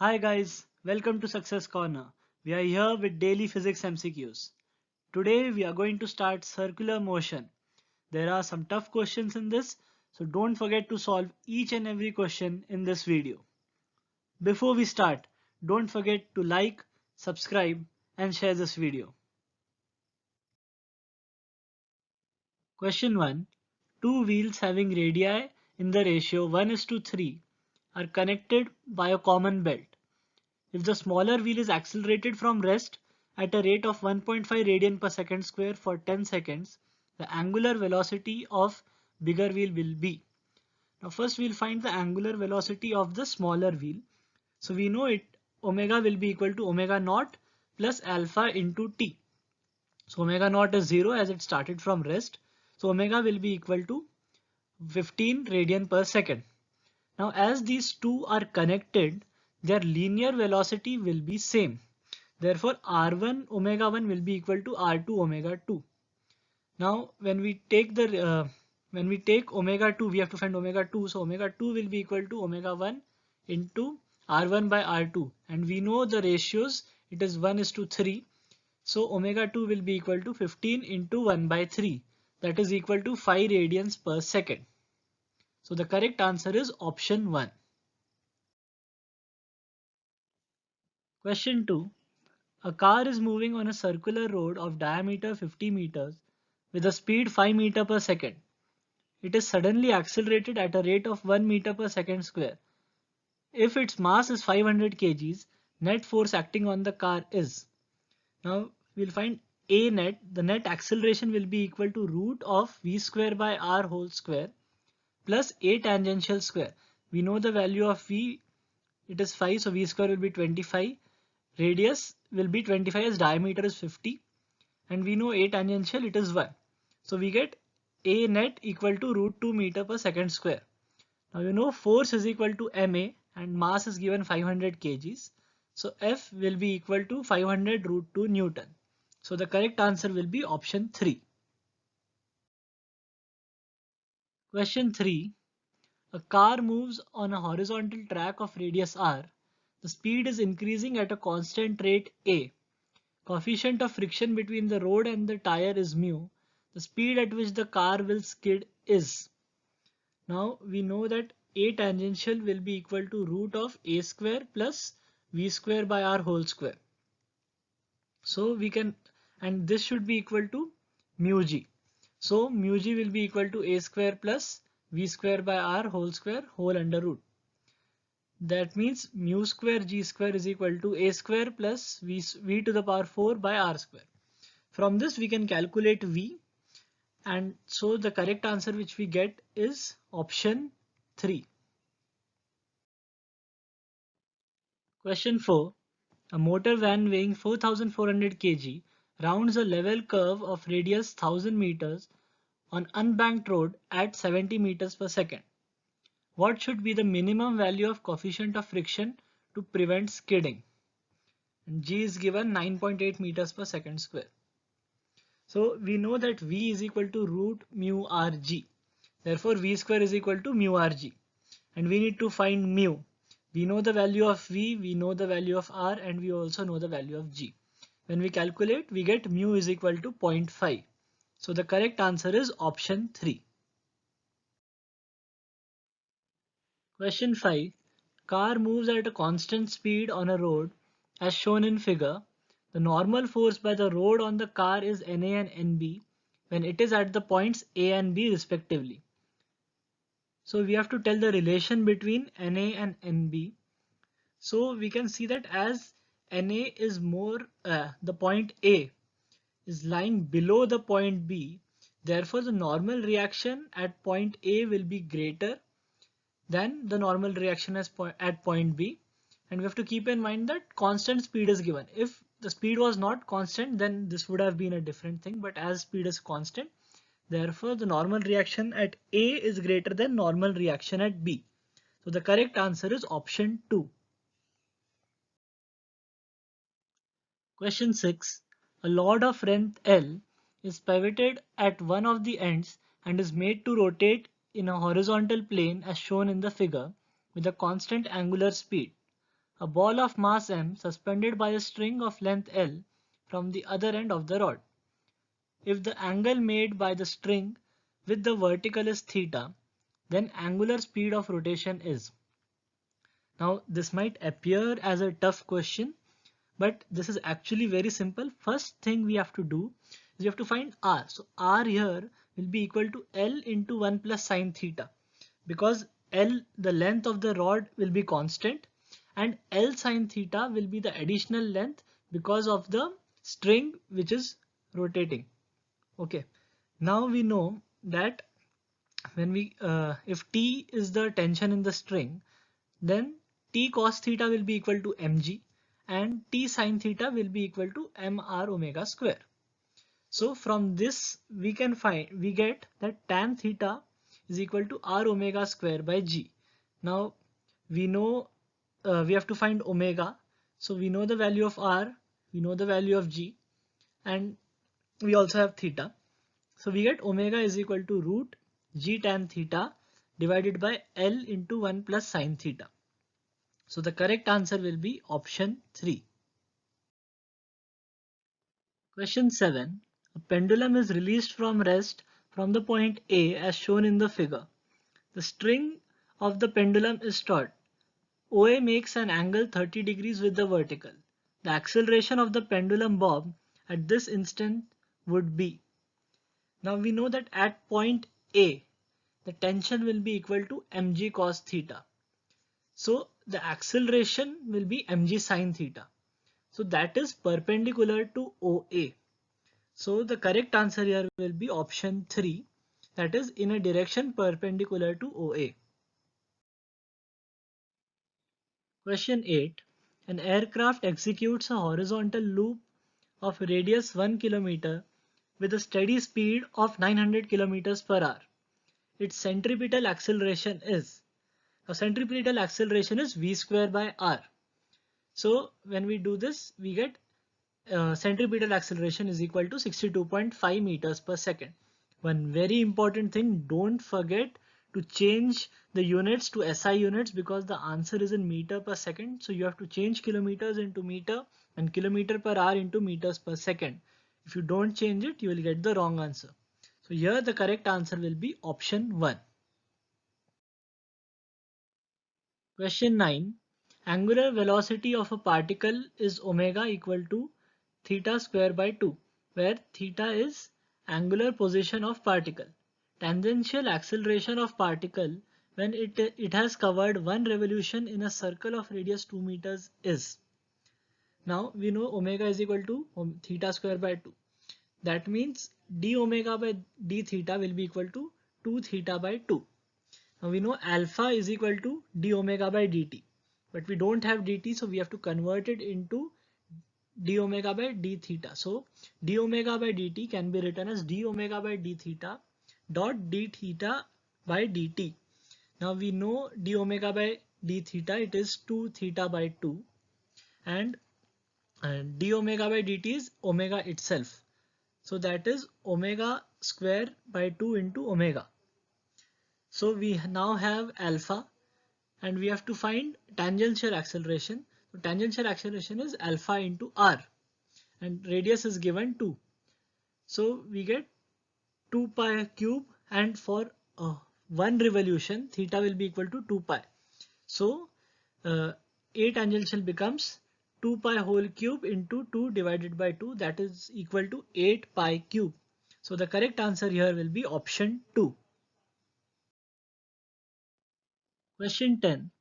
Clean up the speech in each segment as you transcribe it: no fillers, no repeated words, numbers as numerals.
Hi guys, welcome to Success Corner. We are here with daily physics MCQs. Today we are going to start circular motion. There are some tough questions in this, so don't forget to solve each and every question in this video. Before we start, don't forget to like, subscribe and share this video. Question 1. Two wheels having radii in the ratio 1:3 are connected by a common belt. If the smaller wheel is accelerated from rest at a rate of 1.5 radian per second square for 10 seconds, the angular velocity of bigger wheel will be. Now first we'll find the angular velocity of the smaller wheel. So we know it omega will be equal to omega naught plus alpha into t. So omega naught is 0 as it started from rest. So omega will be equal to 15 radian per second. Now as these two are connected, their linear velocity will be same. Therefore r1 omega 1 will be equal to r2 omega 2. Now when we take omega 2, we have to find omega 2. So omega 2 will be equal to omega 1 into r1 by r2, and we know the ratios, it is 1:3. So omega 2 will be equal to 15 into 1 by 3, that is equal to 5 radians per second. So the correct answer is option 1. Question 2. A car is moving on a circular road of diameter 50 meters with a speed 5 meter per second. It is suddenly accelerated at a rate of 1 meter per second square. If its mass is 500 kgs, net force acting on the car is. Now we'll find A net. The net acceleration will be equal to root of v square by r whole square plus A tangential square. We know the value of v, it is 5, so v square will be 25. Radius will be 25 as diameter is 50, and we know A tangential, it is 1. So we get A net equal to root 2 meter per second square. Now you know force is equal to ma and mass is given 500 kgs. So F will be equal to 500 root 2 Newton. So the correct answer will be option 3. Question 3. A car moves on a horizontal track of radius r. The speed is increasing at a constant rate a. Coefficient of friction between the road and the tire is mu. The speed at which the car will skid is. Now we know that A tangential will be equal to root of a square plus v square by r whole square. So we can, and this should be equal to mu g. So mu g will be equal to a square plus v square by r whole square whole under root. That means mu square g square is equal to a square plus v to the power 4 by r square. From this we can calculate v, and so the correct answer which we get is option 3. Question 4. A motor van weighing 4400 kg rounds a level curve of radius 1000 meters on unbanked road at 70 meters per second. What should be the minimum value of coefficient of friction to prevent skidding? And g is given 9.8 meters per second square. So we know that v is equal to root mu rg. Therefore v square is equal to mu rg. And we need to find mu. We know the value of v, we know the value of r, and we also know the value of g. When we calculate, we get mu is equal to 0.5. So the correct answer is option 3. Question 5. Car moves at a constant speed on a road as shown in figure. The normal force by the road on the car is Na and Nb when it is at the points A and B respectively. So we have to tell the relation between Na and Nb. So we can see that as Na is more, the point A is lying below the point B, therefore the normal reaction at point A will be greater than the normal reaction at point B. And we have to keep in mind that constant speed is given. If the speed was not constant, then this would have been a different thing, but as speed is constant, therefore the normal reaction at A is greater than normal reaction at B. So the correct answer is option 2. Question 6. A rod of length L is pivoted at one of the ends and is made to rotate in a horizontal plane as shown in the figure with a constant angular speed. a ball of mass m suspended by a string of length L from the other end of the rod. If the angle made by the string with the vertical is theta, then angular speed of rotation is. Now this might appear as a tough question, but this is actually very simple. First thing we have to do is we have to find r. So r here will be equal to L into 1 plus sine theta, because L, the length of the rod, will be constant, and L sine theta will be the additional length because of the string which is rotating. Okay, now we know that when we if T is the tension in the string, then T cos theta will be equal to mg and T sin theta will be equal to mr omega square. So from this we get that tan theta is equal to r omega square by g. Now we know we have to find omega, so we know the value of r, we know the value of g, and we also have theta. So we get omega is equal to root g tan theta divided by L into 1 plus sine theta. So the correct answer will be option 3. Question 7. A pendulum is released from rest from the point A as shown in the figure. The string of the pendulum is taut. OA makes an angle 30 degrees with the vertical. The acceleration of the pendulum bob at this instant would be. Now we know that at point A, the tension will be equal to mg cos theta. So the acceleration will be mg sin theta. So that is perpendicular to OA. So the correct answer here will be option 3, that is in a direction perpendicular to OA. Question 8. An aircraft executes a horizontal loop of radius 1 km with a steady speed of 900 km per hour. Its centripetal acceleration is. Now centripetal acceleration is v square by r. So when we do this, we get centripetal acceleration is equal to 62.5 meters per second. One very important thing, don't forget to change the units to SI units because the answer is in meter per second. So you have to change kilometers into meter and kilometer per hour into meters per second. If you don't change it, you will get the wrong answer. So here the correct answer will be option 1. Question 9. Angular velocity of a particle is omega equal to theta square by 2, where theta is angular position of particle. Tangential acceleration of particle when it has covered one revolution in a circle of radius 2 meters is. Now we know omega is equal to theta square by 2. That means d omega by d theta will be equal to 2 theta by 2. Now we know alpha is equal to d omega by dt, but we don't have dt, so we have to convert it into d omega by d theta. So d omega by dt can be written as d omega by d theta dot d theta by dt. Now we know d omega by d theta, it is 2 theta by 2, and d omega by dt is omega itself. So that is omega square by 2 into omega. So we now have alpha and we have to find tangential acceleration. So tangential acceleration is alpha into r and radius is given 2. So we get 2 pi cube, and for one revolution theta will be equal to 2 pi. So A tangential becomes 2 pi whole cube into 2 divided by 2, that is equal to 8 pi cube. So the correct answer here will be option 2. Question 10.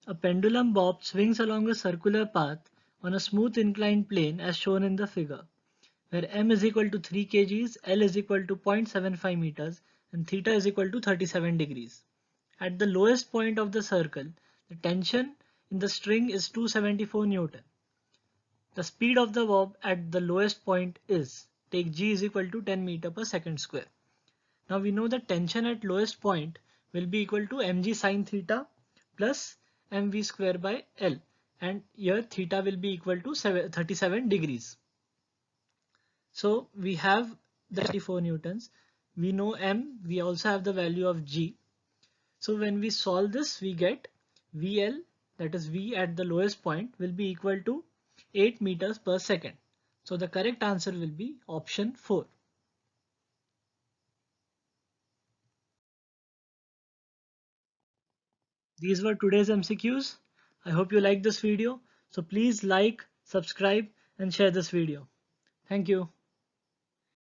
A pendulum bob swings along a circular path on a smooth inclined plane as shown in the figure, where m is equal to 3 kgs, L is equal to 0.75 meters, and theta is equal to 37 degrees. At the lowest point of the circle, the tension in the string is 274 Newton. The speed of the bob at the lowest point is, take g is equal to 10 meter per second square. Now we know that tension at lowest point will be equal to mg sine theta plus mv square by L, and here theta will be equal to 37 degrees. So we have the 34 newtons, we know m, we also have the value of g. So when we solve this, we get VL that is v at the lowest point, will be equal to 8 meters per second. So the correct answer will be option 4. These were today's MCQs. I hope you liked this video. So please like, subscribe and share this video. Thank you.